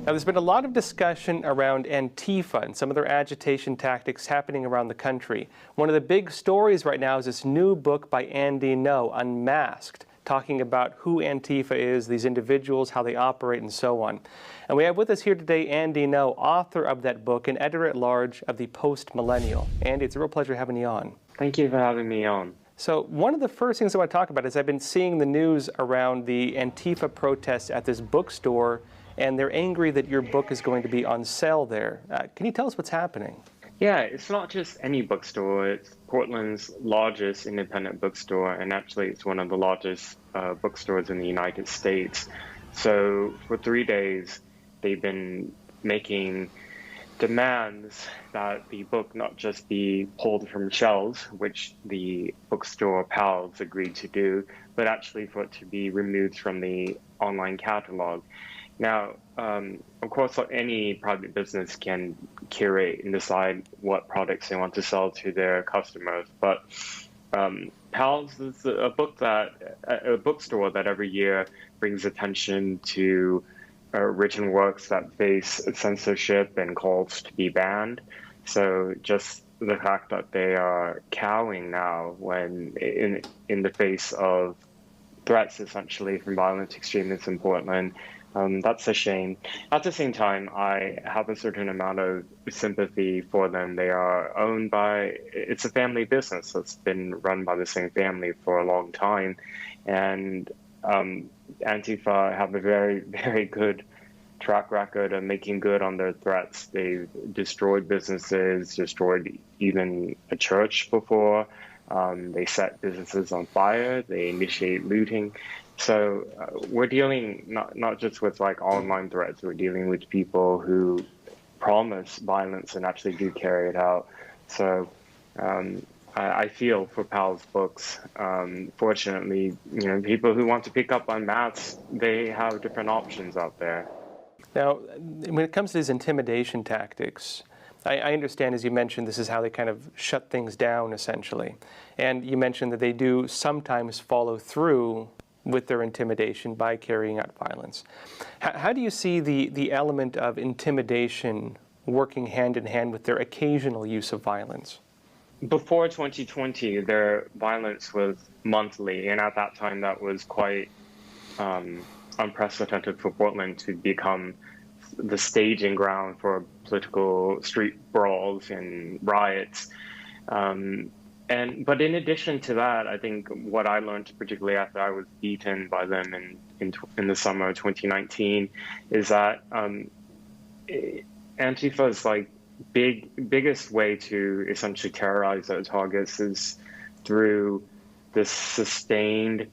Now, there's been a lot of discussion around Antifa and some of their agitation tactics happening around the country. One of the big stories right now is this new book by Andy Ngo, Unmasked, talking about who Antifa is, these individuals, how they operate, and so on. And we have with us here today Andy Ngo, author of that book and editor-at-large of the Post-Millennial. Andy, it's a real pleasure having you on. Thank you for having me on. So one of the first things I want to talk about is I've been seeing the news around the Antifa protests at this bookstore, and they're angry that your book is going to be on sale there. Can you tell us what's happening? Yeah, it's not just any bookstore. It's Portland's largest independent bookstore, and actually it's one of the largest bookstores in the United States. So for 3 days, they've been making demands that the book not just be pulled from shelves, which the bookstore pals agreed to do, but actually for it to be removed from the online catalog. Now, of course, any private business can curate and decide what products they want to sell to their customers, but PALS is a bookstore that every year brings attention to written works that face censorship and calls to be banned. So just the fact that they are cowing now when in the face of threats essentially from violent extremists in Portland, that's a shame. At the same time, I have a certain amount of sympathy for them. They are owned by, it's a family business that's been run by the same family for a long time. And Antifa have a very, very good track record of making good on their threats. They've destroyed businesses, destroyed even a church before. They set businesses on fire. They initiate looting. So we're dealing not just with like online threats, we're dealing with people who promise violence and actually do carry it out. So I feel for PAL's books. Fortunately, people who want to pick up on maths, they have different options out there. Now, when it comes to these intimidation tactics, I understand, as you mentioned, this is how they kind of shut things down, essentially. And you mentioned that they do sometimes follow through with their intimidation by carrying out violence. How do you see the element of intimidation working hand in hand with their occasional use of violence? Before 2020, their violence was monthly, and at that time that was quite unprecedented for Portland to become the staging ground for political street brawls and riots. But in addition to that, I think what I learned, particularly after I was beaten by them in the summer of 2019, is that Antifa's biggest way to essentially terrorize their targets is through this sustained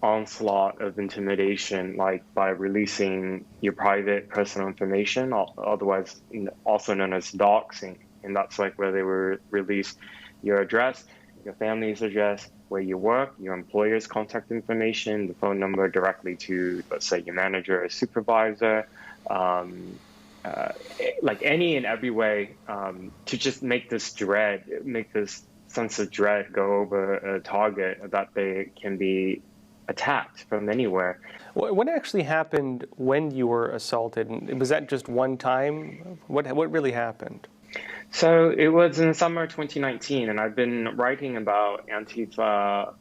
onslaught of intimidation, like by releasing your private personal information, otherwise also known as doxing, and that's like where they will release your address, your family's address, where you work, your employer's contact information, the phone number directly to, let's say, your manager or supervisor, like any and every way to just make this sense of dread go over a target that they can be attacked from anywhere. What actually happened when you were assaulted? Was that just one time? What really happened? So it was in summer 2019, and I've been writing about Antifa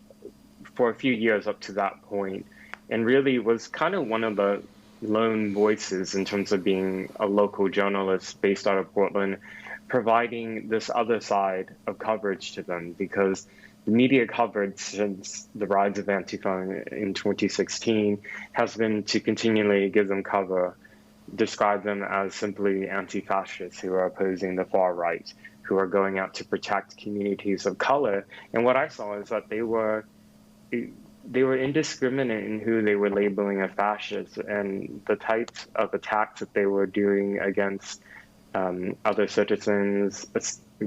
for a few years up to that point, and really was kind of one of the lone voices in terms of being a local journalist based out of Portland, providing this other side of coverage to them, because the media coverage since the rise of Antifa in 2016 has been to continually give them cover, describe them as simply anti-fascists who are opposing the far right, who are going out to protect communities of color. And what I saw is that they were indiscriminate in who they were labeling a fascist, and the types of attacks that they were doing against other citizens,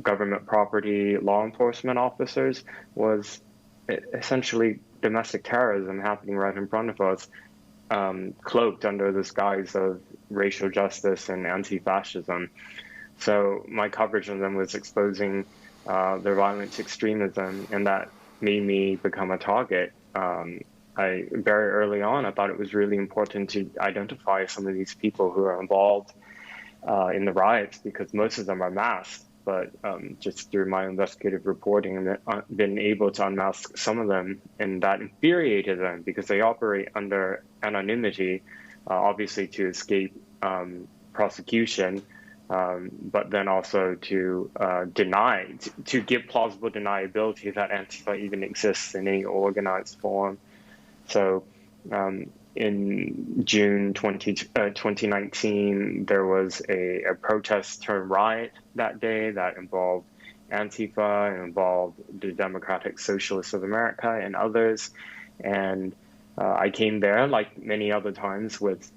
government property, law enforcement officers was essentially domestic terrorism happening right in front of us, cloaked under this guise of racial justice and anti-fascism. So my coverage of them was exposing their violent extremism, and that made me become a target very early on, I thought it was really important to identify some of these people who are involved in the riots, because most of them are masked. But just through my investigative reporting, I've been able to unmask some of them, and that infuriated them because they operate under anonymity, obviously to escape prosecution, but then also to to give plausible deniability that Antifa even exists in any organized form. So in June 2019, there was a protest turned riot that day that involved Antifa and involved the Democratic Socialists of America and others. And I came there, like many other times, with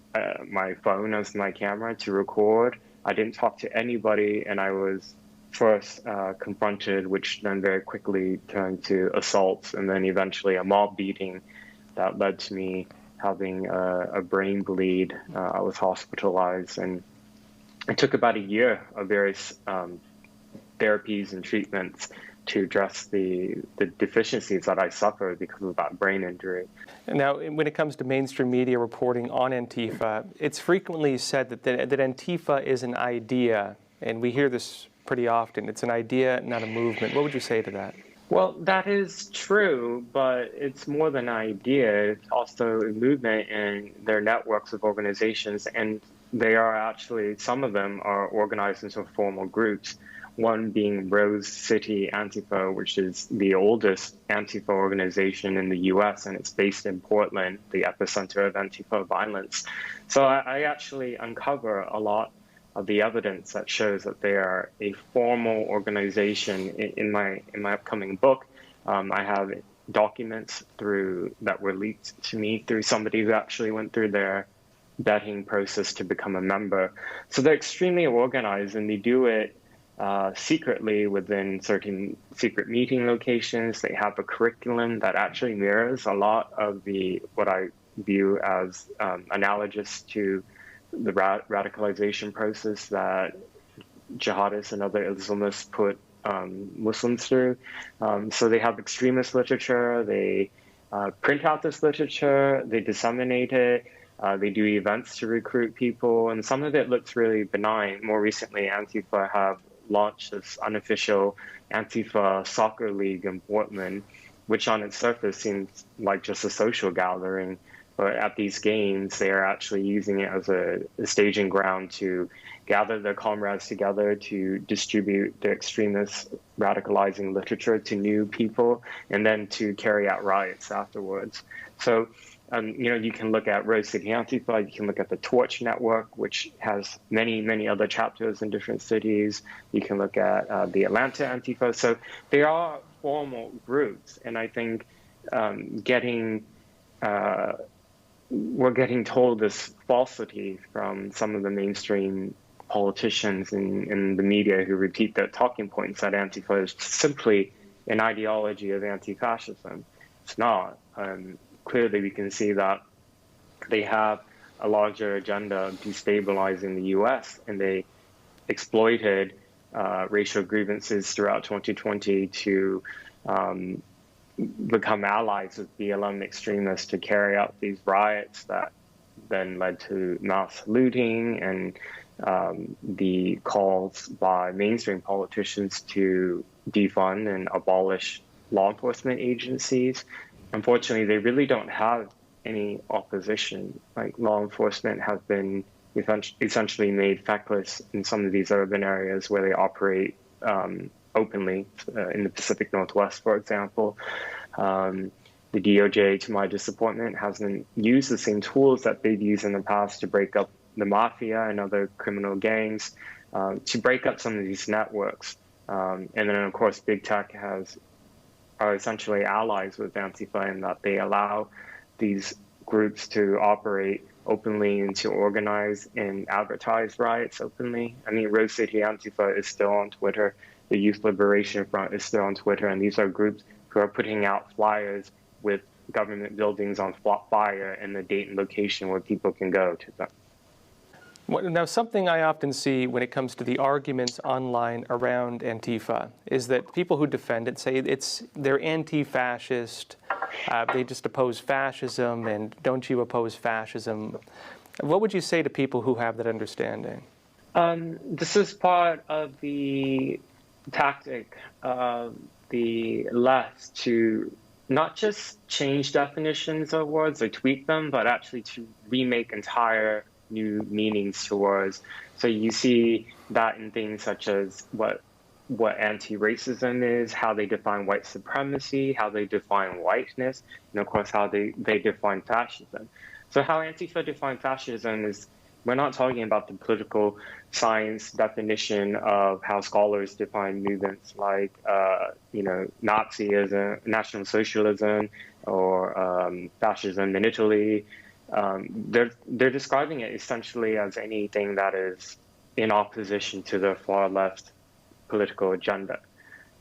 my phone as my camera to record. I didn't talk to anybody, and I was first confronted, which then very quickly turned to assaults and then eventually a mob beating that led to me having a brain bleed. I was hospitalized, and it took about a year of various therapies and treatments to address the deficiencies that I suffered because of that brain injury. Now, when it comes to mainstream media reporting on Antifa, it's frequently said that Antifa is an idea, and we hear this pretty often. It's an idea, not a movement. What would you say to that? Well, that is true, but it's more than an idea. It's also a movement and their networks of organizations, and they are actually, some of them are organized into formal groups, one being Rose City Antifa, which is the oldest Antifa organization in the US, and it's based in Portland, the epicenter of Antifa violence. So I actually uncover a lot of the evidence that shows that they are a formal organization. In my upcoming book, I have documents that were leaked to me through somebody who actually went through their vetting process to become a member. So they're extremely organized, and they do it secretly within certain secret meeting locations. They have a curriculum that actually mirrors a lot of what I view as analogous to the radicalization process that jihadists and other Islamists put Muslims through. So they have extremist literature, they print out this literature, they disseminate it, they do events to recruit people, and some of it looks really benign. More recently, Antifa have launched this unofficial Antifa soccer league in Portland, which on its surface seems like just a social gathering. But at these games, they are actually using it as a staging ground to gather their comrades together to distribute the extremist radicalizing literature to new people, and then to carry out riots afterwards. So, you can look at Rose City Antifa, you can look at the Torch Network, which has many, many other chapters in different cities. You can look at the Atlanta Antifa. So they are formal groups, and I think we're getting told this falsity from some of the mainstream politicians in the media who repeat their talking points that Antifa is simply an ideology of anti-fascism. It's not. Clearly, we can see that they have a larger agenda of destabilizing the U.S., and they exploited racial grievances throughout 2020 to become allies with BLM extremists to carry out these riots that then led to mass looting and the calls by mainstream politicians to defund and abolish law enforcement agencies. Unfortunately, they really don't have any opposition. Like, law enforcement has been essentially made feckless in some of these urban areas where they operate openly, in the Pacific Northwest, for example. The DOJ, to my disappointment, hasn't used the same tools that they've used in the past to break up the mafia and other criminal gangs, to break up some of these networks. And then, of course, big tech are essentially allies with Antifa in that they allow these groups to operate openly and to organize and advertise riots openly. I mean, Rose City Antifa is still on Twitter. The Youth Liberation Front is still on Twitter, and these are groups who are putting out flyers with government buildings on fire and the date and location where people can go to them. Now, something I often see when it comes to the arguments online around Antifa is that people who defend it say they're anti-fascist, They just oppose fascism, and don't you oppose fascism? What would you say to people who have that understanding? This is part of the tactic of the left to not just change definitions of words or tweak them, but actually to remake entire new meanings to words. So you see that in things such as what anti-racism is, how they define white supremacy, how they define whiteness, and of course how they define fascism. So how Antifa define fascism is, we're not talking about the political science definition of how scholars define movements like, Nazism, National Socialism, or fascism in Italy. They're describing it essentially as anything that is in opposition to the far left political agenda.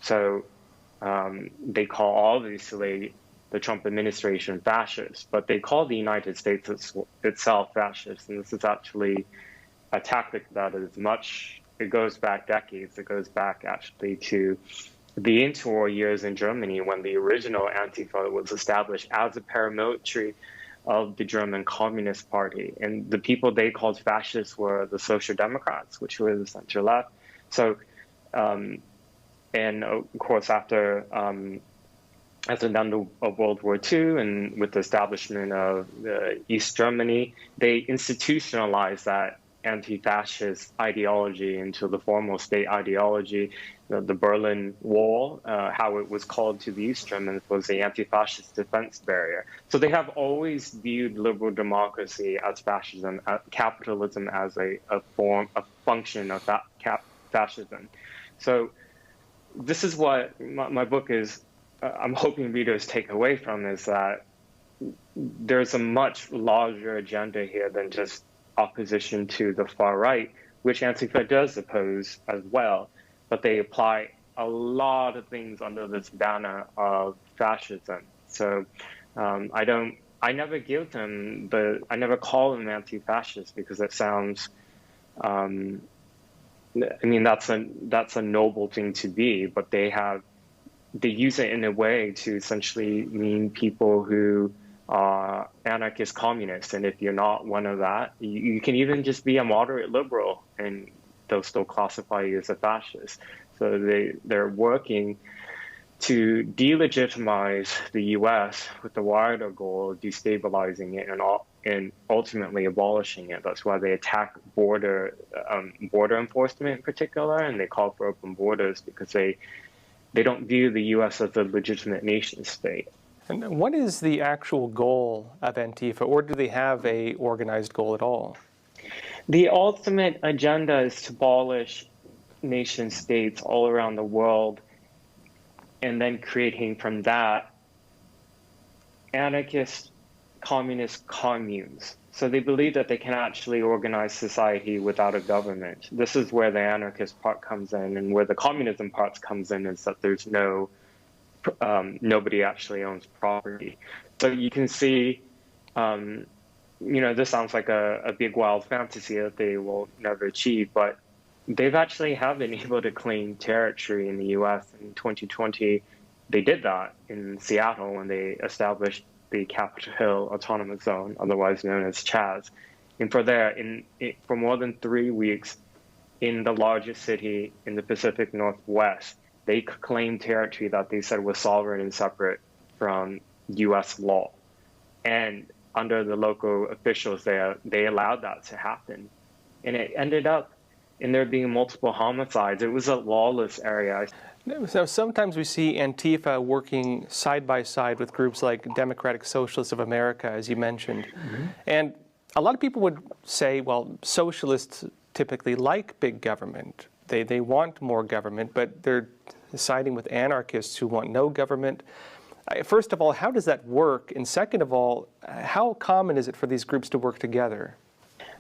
So they call obviously the Trump administration fascist, but they call the United States itself fascist. And this is actually a tactic that is it goes back decades. It goes back actually to the interwar years in Germany when the original Antifa was established as a paramilitary of the German Communist Party. And the people they called fascists were the Social Democrats, which were the center left. So, and of course, after the end of World War II and with the establishment of East Germany, they institutionalized that anti-fascist ideology into the formal state ideology. The Berlin Wall, how it was called to the East Germans, was the anti-fascist defense barrier. So they have always viewed liberal democracy as fascism, capitalism as a function of fascism. So this is what my book is. I'm hoping readers take away from, is that there's a much larger agenda here than just opposition to the far right, which Antifa does oppose as well, but they apply a lot of things under this banner of fascism. So I never give them I never call them anti-fascist because it sounds, that's a noble thing to be, but they use it in a way to essentially mean people who are anarchist communists. And if you're not one of that, you can even just be a moderate liberal and they'll still classify you as a fascist. So they're working to delegitimize the U.S. with the wider goal of destabilizing it and ultimately abolishing it. That's why they attack border enforcement in particular, and they call for open borders because they don't view the U.S. as a legitimate nation state. And what is the actual goal of Antifa, or do they have a organized goal at all? The ultimate agenda is to abolish nation states all around the world, and then creating from that anarchist communist communes. So they believe that they can actually organize society without a government. This is where the anarchist part comes in, and where the communism part comes in is that there's nobody actually owns property. So you can see, this sounds like a big wild fantasy that they will never achieve, but they've actually have been able to claim territory in the U.S. In 2020. They did that in Seattle when they established the Capitol Hill Autonomous Zone, otherwise known as Chaz. And for more than 3 weeks in the largest city in the Pacific Northwest, they claimed territory that they said was sovereign and separate from U.S. law. And under the local officials there, they allowed that to happen. And it ended up in there being multiple homicides. It was a lawless area. So sometimes we see Antifa working side by side with groups like Democratic Socialists of America, as you mentioned. Mm-hmm. And a lot of people would say, well, socialists typically like big government. They want more government, but they're siding with anarchists who want no government. First of all, how does that work? And second of all, how common is it for these groups to work together?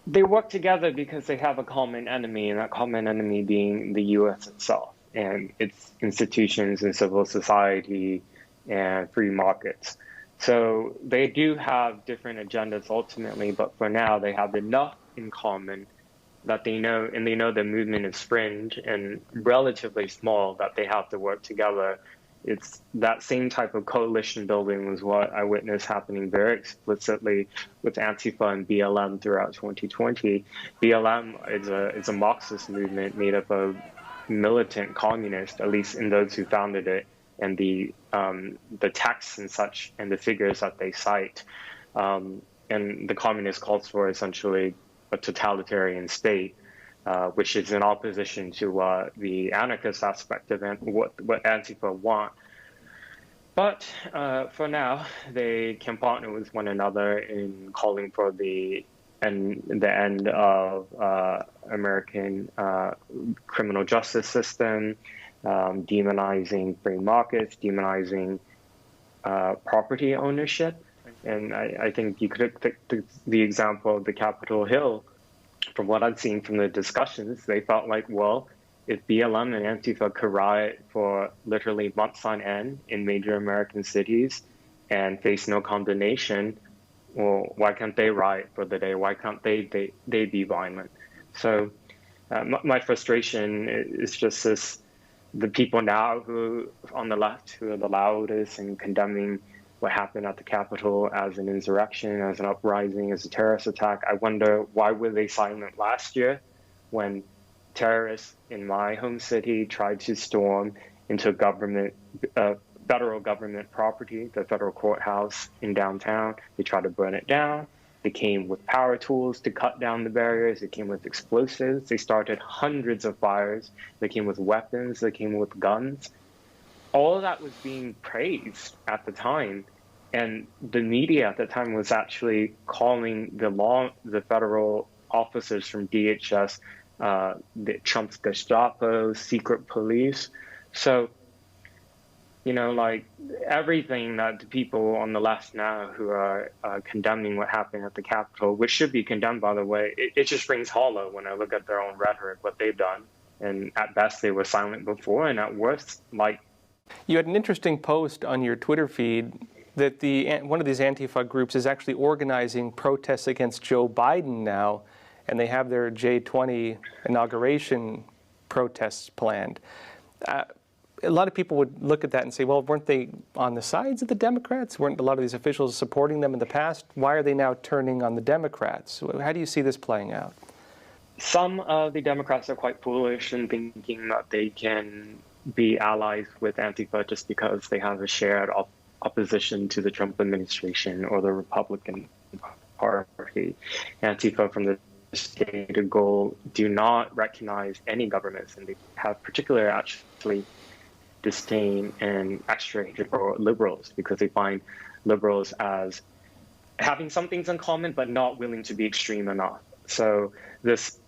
They work together because they have a common enemy, and that common enemy being the U.S. itself and its institutions and civil society and free markets. So they do have different agendas ultimately, but for now they have enough in common that they know the movement is fringe and relatively small, that they have to work together it's that same type of coalition building was what I witnessed happening very explicitly with Antifa and BLM throughout 2020. BLM is a Marxist movement made up of militant communists, at least in those who founded it, and the texts and such and the figures that they cite. And the communist calls for essentially a totalitarian state, which is in opposition to the anarchist aspect of what Antifa want. But for now, they can partner with one another in calling for the end of American criminal justice system, demonizing free markets, demonizing property ownership. And I think you could take the example of the Capitol Hill. From what I've seen from the discussions, they felt like, well, if BLM and Antifa could riot for literally months on end in major American cities and face no condemnation, well, why can't they riot for the day? Why can't they be violent? So my frustration is just this, the people now who on the left who are the loudest and condemning what happened at the Capitol as an insurrection, as an uprising, as a terrorist attack. I wonder, why were they silent last year when terrorists in my home city tried to storm into federal government property, the federal courthouse in downtown? They tried to burn it down. They came with power tools to cut down the barriers. They came with explosives. They started hundreds of fires. They came with weapons. They came with guns. All of that was being praised at the time, and the media at the time was actually calling the federal officers from DHS, the Trump's Gestapo, secret police. So, like everything that the people on the left now who are condemning what happened at the Capitol, which should be condemned, by the way, it just rings hollow when I look at their own rhetoric, what they've done. And at best, they were silent before, and at worst, like. You had an interesting post on your Twitter feed that one of these Antifa groups is actually organizing protests against Joe Biden now, and they have their J20 inauguration protests planned. A lot of people would look at that and say, well, weren't they on the sides of the Democrats? Weren't a lot of these officials supporting them in the past? Why are they now turning on the Democrats? How do you see this playing out? Some of the Democrats are quite foolish in thinking that they can be allies with Antifa just because they have a shared opposition to the Trump administration or the Republican Party. Antifa, from the stated goal, do not recognize any governments, and they have particular actually disdain and extra for liberals because they find liberals as having some things in common but not willing to be extreme enough. So this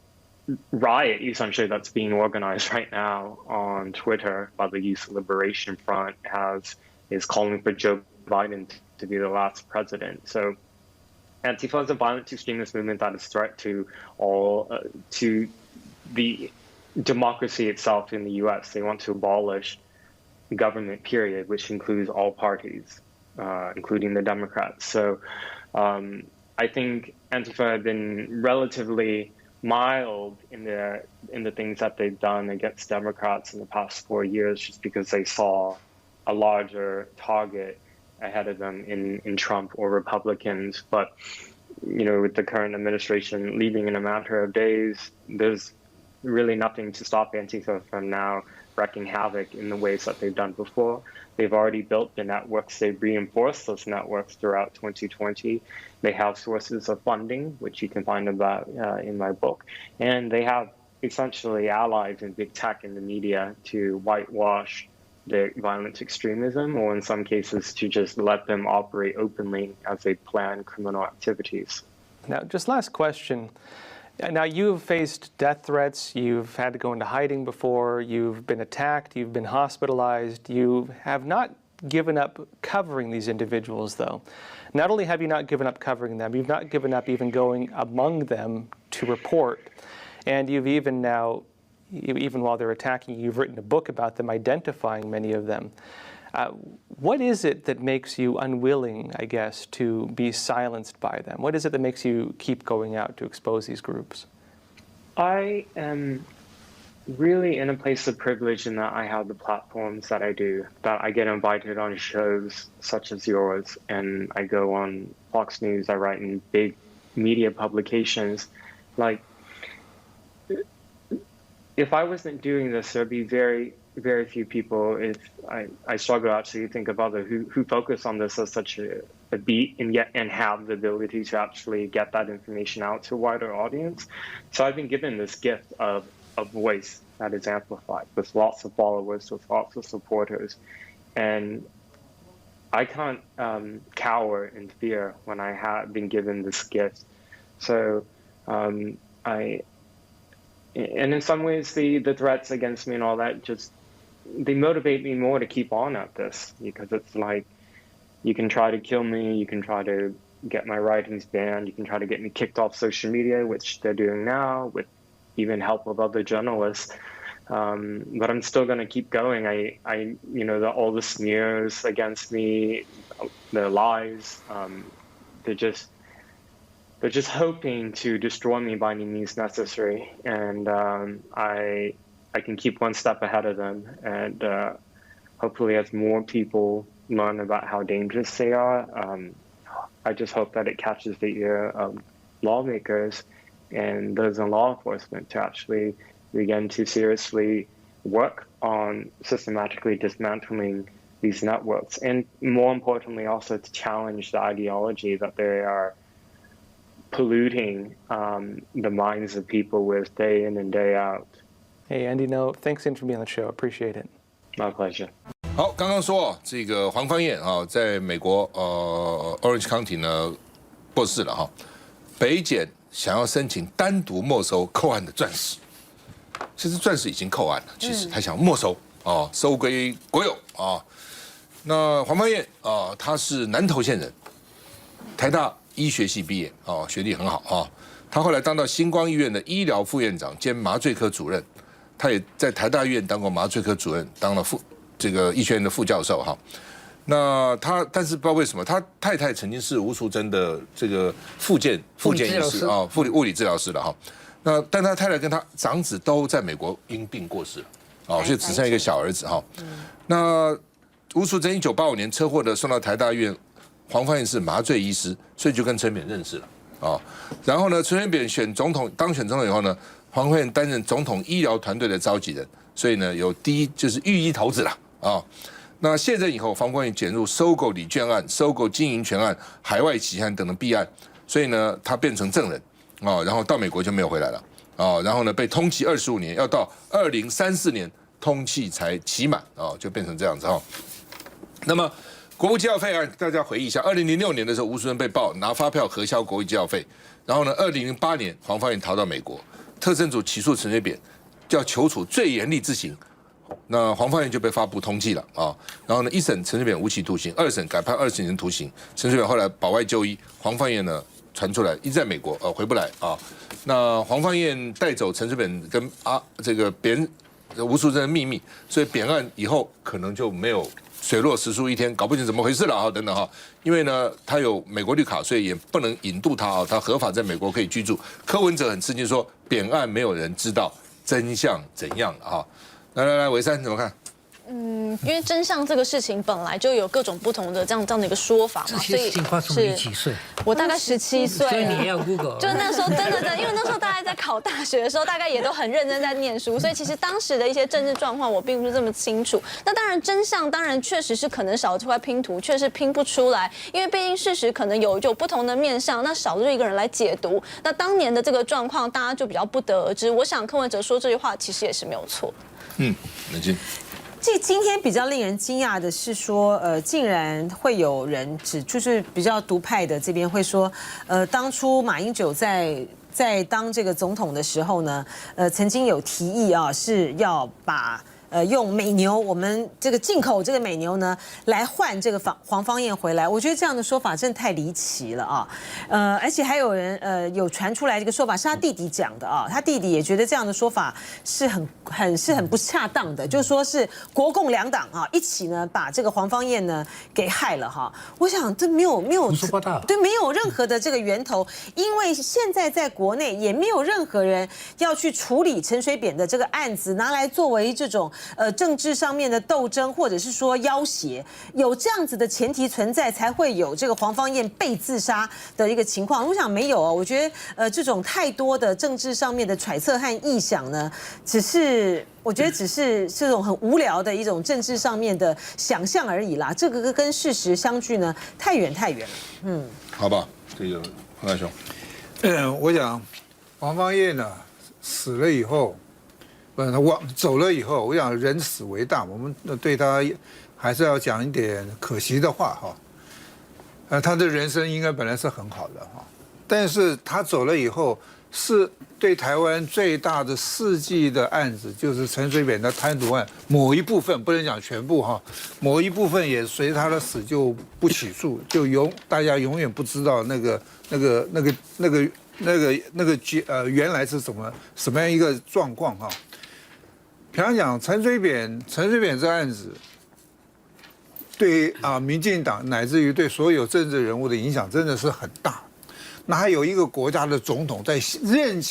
riot essentially that's being organized right now on Twitter by the Youth Liberation Front is calling for Joe Biden to be the last president. So Antifa is a violent extremist movement that is a threat to to the democracy itself in the U.S. They want to abolish government, period, which includes all parties, including the Democrats. So I think Antifa have been relatively mild in the things that they've done against Democrats in the past 4 years, just because they saw a larger target ahead of them in Trump or Republicans. But with the current administration leaving in a matter of days, there's really nothing to stop Antifa from now wreaking havoc in the ways that they've done before. They've already built the networks. They've reinforced those networks throughout 2020. They have sources of funding, which you can find about in my book. And they have essentially allies in big tech and the media to whitewash their violent extremism, or in some cases to just let them operate openly as they plan criminal activities. Now, just last question. Now, you've faced death threats, you've had to go into hiding before, you've been attacked, you've been hospitalized. You have not given up covering these individuals, though. Not only have you not given up covering them, you've not given up even going among them to report. And you've even now, even while they're attacking you, you've written a book about them, identifying many of them. What is it that makes you unwilling, I guess, to be silenced by them? What is it that makes you keep going out to expose these groups? I am really in a place of privilege in that I have the platforms that I do, that I get invited on shows such as yours, and I go on Fox News, I write in big media publications. Like, if I wasn't doing this, there'd be very, very few people. If I struggle actually to think of other who focus on this as such a beat and have the ability to actually get that information out to a wider audience. So I've been given this gift of a voice that is amplified with lots of followers, with lots of supporters, and I can't cower in fear when I have been given this gift. So and in some ways the threats against me and all that they motivate me more to keep on at this, because it's like, you can try to kill me, you can try to get my writings banned, you can try to get me kicked off social media, which they're doing now with even help of other journalists. But I'm still going to keep going. All the smears against me, the lies, they're just hoping to destroy me by any means necessary. And I can keep one step ahead of them. And hopefully as more people learn about how dangerous they are, I just hope that it catches the ear of lawmakers and those in law enforcement to actually begin to seriously work on systematically dismantling these networks. And more importantly, also to challenge the ideology that they are polluting the minds of people with day in and day out. Hey, Andy No, thanks again for being on the show. Appreciate it. My pleasure. 好，刚刚说这个黄芳燕啊，在美国Orange County 呢过世了哈。北检想要申请单独没收扣案的钻石，其实钻石已经扣案了，其实他想没收收归国有啊。那黄芳燕她是南投县人，台大医学系毕业学历很好啊。她后来当到星光医院的医疗副院长兼麻醉科主任，她也在台大医院当过麻醉科主任，当了这个医学院的副教授哈。那但是不知道为什么，他太太曾经是吴淑珍的这个复健医师物理治疗师了哈。那但他太太跟他长子都在美国因病过世了所以只剩一个小儿子哈。那吴淑珍1985年车祸的送到台大医院，黄芳燕是麻醉医师，所以就跟陈水扁认识了然后呢，陈水扁当选总统以后呢，黄芳燕担任总统医疗团队的召集人，所以呢有就是御医头子了那卸任以后，黄芳燕卷入收购礼券案、收购经营权案、海外奇案等的弊案，所以呢，他变成证人然后到美国就没有回来了然后呢被通缉25年，要到2034年通缉才期满就变成这样子那么国务机要费案，大家回忆一下，2006年的时候，吴淑珍被曝拿发票核销国务机要费，然后呢，2008年黄芳燕逃到美国，特侦组起诉陈水扁，要求处最严厉之刑。那黄芳燕就被发布通缉了然后呢，一审陈水扁无期徒刑，二审改判20年徒刑。陈水扁后来保外就医，黄芳燕呢传出来一直在美国回不来那黄芳燕带走陈水扁跟这个吴淑珍的秘密，所以扁案以后可能就没有水落石出一天，搞不清怎么回事了等等因为呢他有美国绿卡，所以也不能引渡他他合法在美国可以居住。柯文哲很吃惊说，扁案没有人知道真相怎样了来，维珊怎么看？因为真相这个事情本来就有各种不同的这样的一个说法嘛，这些事情发生你几岁？我大概17岁，所以你也要 Google。就那时候真的，因为那时候大家在考大学的时候，大概也都很认真在念书，所以其实当时的一些政治状况我并不是这么清楚。那当然真相确实是可能少了这块拼图，确实拼不出来，因为毕竟事实可能有不同的面向，那少了一个人来解读，那当年的这个状况大家就比较不得而知。我想柯文哲说这句话其实也是没有错。冷静。今天比较令人惊讶的是说，竟然会有人就是比较独派的这边会说，当初马英九在当这个总统的时候呢，曾经有提议是要把用美牛，我们这个进口这个美牛呢，来换这个黄芳燕回来。我觉得这样的说法真的太离奇了啊！而且还有人有传出来这个说法是他弟弟讲的啊，他弟弟也觉得这样的说法是很不恰当的，就说是国共两党啊一起呢把这个黄芳燕呢给害了哈。我想这没有胡说八道，对，没有任何的这个源头，因为现在在国内也没有任何人要去处理陈水扁的这个案子，拿来作为这种政治上面的斗争，或者是说要挟，有这样子的前提存在，才会有这个黄芳燕被自杀的一个情况。我想没有哦，我觉得这种太多的政治上面的揣测和臆想呢，我觉得只是这种很无聊的一种政治上面的想象而已啦。这个跟事实相距呢太远太远了。好吧，这个彭大兄，我想黄芳燕呢死了以后，走了以后，我想人死为大，我们对他还是要讲一点可惜的话哈。他的人生应该本来是很好的哈，但是他走了以后，是对台湾最大的世纪的案子，就是陈水扁的贪渎案，某一部分不能讲全部哈，某一部分也随他的死就不起诉，大家永远不知道那个原来是什么样一个状况哈。平常讲陈水扁这案子，对民进党乃至于对所有政治人物的影响真的是很大。那还有一个国家的总统在任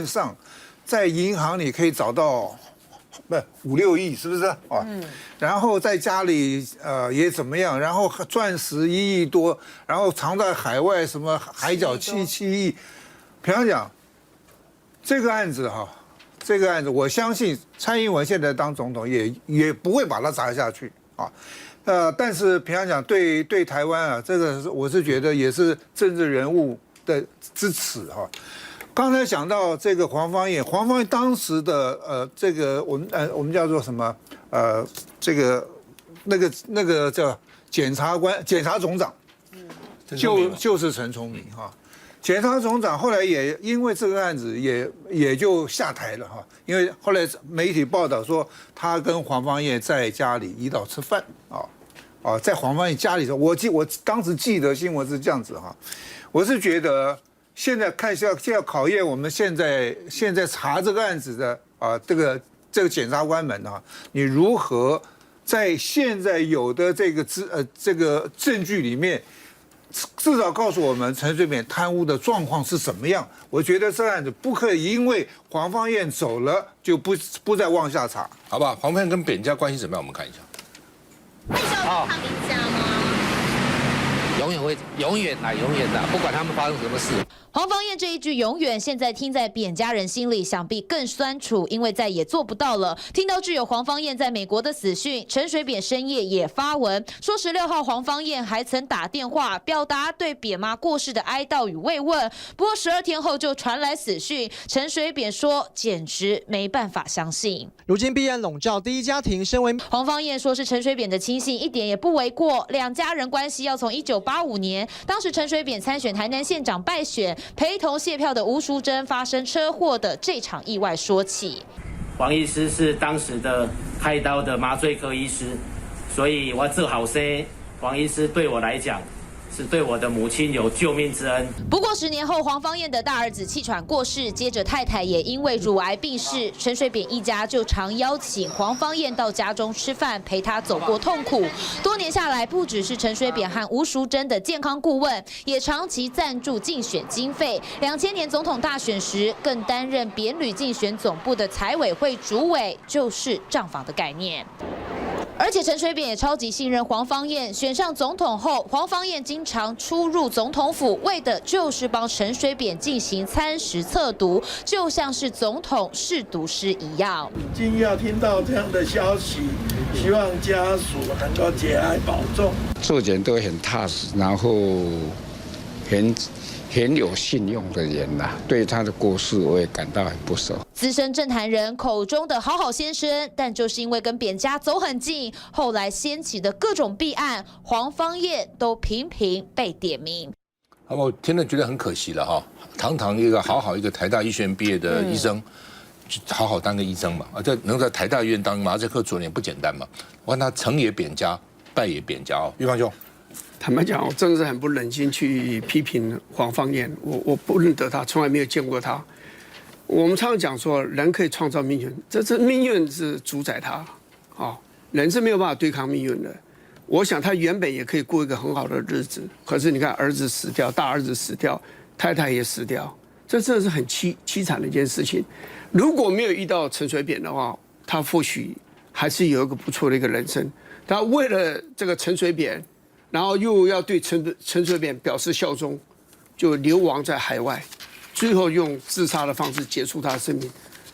上，在银行里可以找到5、6亿，是不是啊？然后在家里也怎么样？然后钻石1亿多，然后藏在海外什么海角7亿。平常讲这个案子我相信蔡英文现在当总统也不会把它砸下去啊。但是平常讲对台湾啊，这个我是觉得也是政治人物的支持哈。刚才讲到这个黄芳燕当时的这个我们叫做什么这个那个叫检察总长，就是陈聪明哈。检察总长后来也因为这个案子也就下台了哈，因为后来媒体报道说他跟黄芳燕在家里一道吃饭在黄芳燕家里头，我当时记得新闻是这样子哈。我是觉得现在看现在考验我们现在查这个案子的这个检察官们啊，你如何在现在有的这个证据里面，至少告诉我们陈水扁贪污的状况是什么样。我觉得这案子不可以因为黄芳燕走了就不再往下查，好吧？黄芳燕跟扁家关系怎么样？我们看一下。会需要他们家吗？永远的，不管他们发生什么事。黄芳燕这一句永远，现在听在扁家人心里，想必更酸楚，因为再也做不到了。听到挚友黄芳燕在美国的死讯，陈水扁深夜也发文说，16号黄芳燕还曾打电话表达对扁妈过世的哀悼与慰问。不过12天后就传来死讯，陈水扁说简直没办法相信。如今必然笼罩第一家庭，身为黄芳燕说是陈水扁的亲信，一点也不为过。两家人关系要从1985年，当时陈水扁参选台南县长败选，陪同谢票的吴淑珍发生车祸的这场意外说起。黄医师是当时的开刀的麻醉科医师，所以我做好些黄医师对我来讲，是对我的母亲有救命之恩。不过10年后，黄芳燕的大儿子气喘过世，接着太太也因为乳癌病逝，陈水扁一家就常邀请黄芳燕到家中吃饭，陪她走过痛苦。多年下来，不只是陈水扁和吴淑珍的健康顾问，也长期赞助竞选经费。2000年总统大选时，更担任扁旅竞选总部的财委会主委，就是账房的概念。而且陈水扁也超级信任黄芳燕，选上总统后，黄芳燕经常出入总统府，为的就是帮陈水扁进行餐食测毒，就像是总统试毒师一样。惊讶听到这样的消息，希望家属能够节哀保重。做人都很踏实，然后很有信用的人呐，对他的过世我也感到很不舍。资深政坛人口中的好好先生，但就是因为跟扁家走很近，后来掀起的各种弊案，黄芳燕都频频被点名。我听了觉得很可惜了哈，堂堂一个好一个台大医学院毕业的医生，好好当个医生嘛，能在台大医院当麻醉科主任也不简单嘛。我看他成也扁家，败也扁家哦。玉芳兄，坦白讲，我真的是很不忍心去批评黄芳燕，我不认得他，从来没有见过他。我们常常讲说，人可以创造命运，这命运是主宰他，人是没有办法对抗命运的。我想他原本也可以过一个很好的日子，可是你看，儿子死掉，大儿子死掉，太太也死掉，这真的是很凄惨的一件事情。如果没有遇到陈水扁的话，他或许还是有一个不错的一个人生。他为了这个陈水扁，然后又要对陈水扁表示效忠，就流亡在海外，最后用自杀的方式结束他的生命，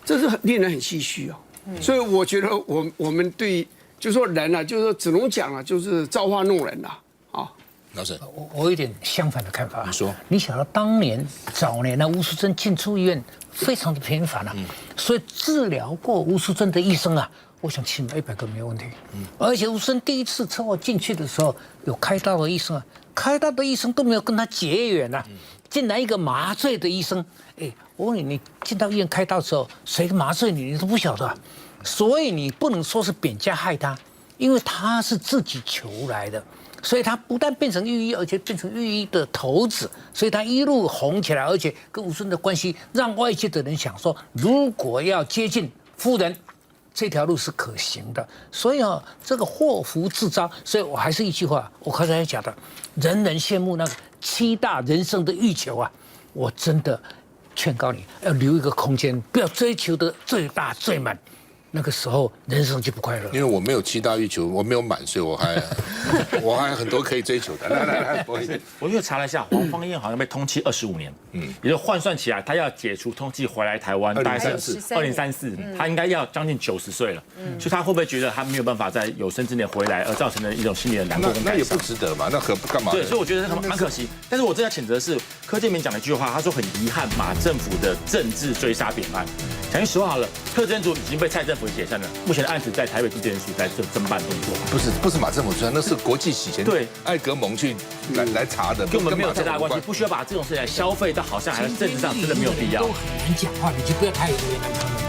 这是令人很唏嘘啊。所以我觉得我们对，就说人啊，就是说只能讲了，就是造化弄人呐啊。老沈，我有点相反的看法。你说，你想到早年吴淑珍进出医院非常的频繁啊，所以治疗过吴淑珍的医生啊，我想起码100个没有问题。而且吴淑珍第一次车祸进去的时候，有开刀的医生啊，开刀的医生都没有跟他结缘啊，进来一个麻醉的医生，我问你，你进到医院开刀的时候，谁麻醉你都不晓得，所以你不能说是扁家害他，因为他是自己求来的。所以他不但变成御医，而且变成御医的头子，所以他一路红起来，而且跟吴淑珍的关系，让外界的人想说，如果要接近夫人，这条路是可行的。所以这个祸福自招。所以我还是一句话，我刚才讲的，人人羡慕那个7大人生的欲求啊，我真的劝告你要留一个空间，不要追求的最大最满。那个时候人生就不快乐，因为我没有7大欲求，我没有满，所以我还很多可以追求的。来，不好意思，我又查了一下，黄芳燕好像被通缉25年，也就换算起来，他要解除通缉回来台湾，大概是2034，他应该要将近90岁了，所以他会不会觉得他没有办法在有生之年回来，而造成了一种心理的难过跟那也不值得嘛，那何不干嘛？对，所以我觉得蛮可惜。但是我真的谴责的是柯建铭讲了一句话，他说很遗憾马政府的政治追杀扁案。讲句实话好了，特侦组已经被蔡政府解散了，目前的案子在台北地检署在侦办动作。不是马政府追杀，那是国际洗钱，对，艾格蒙去来查的，根本没有太大关系，不需要把这种事来消费到好像还是政治上真的没有必要。都很难讲话，你就不要太为难他们。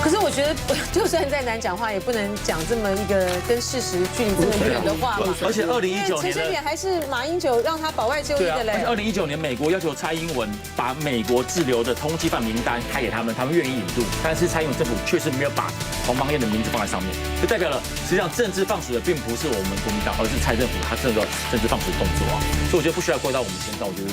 可是我觉得，就算再难讲话，也不能讲这么一个跟事实距离这么远的话嘛。而且2019年，陈水扁还是马英九让他保外就医的嘞。而且2019年，美国要求蔡英文把美国滞留的通缉犯名单开给他们，他们愿意引入，但是蔡英文政府确实没有把黄芳燕的名字放在上面，就代表了实际上政治放水的并不是我们国民党，而是蔡政府他这个政治放水动作啊。所以我觉得不需要怪到我们身上，我觉得。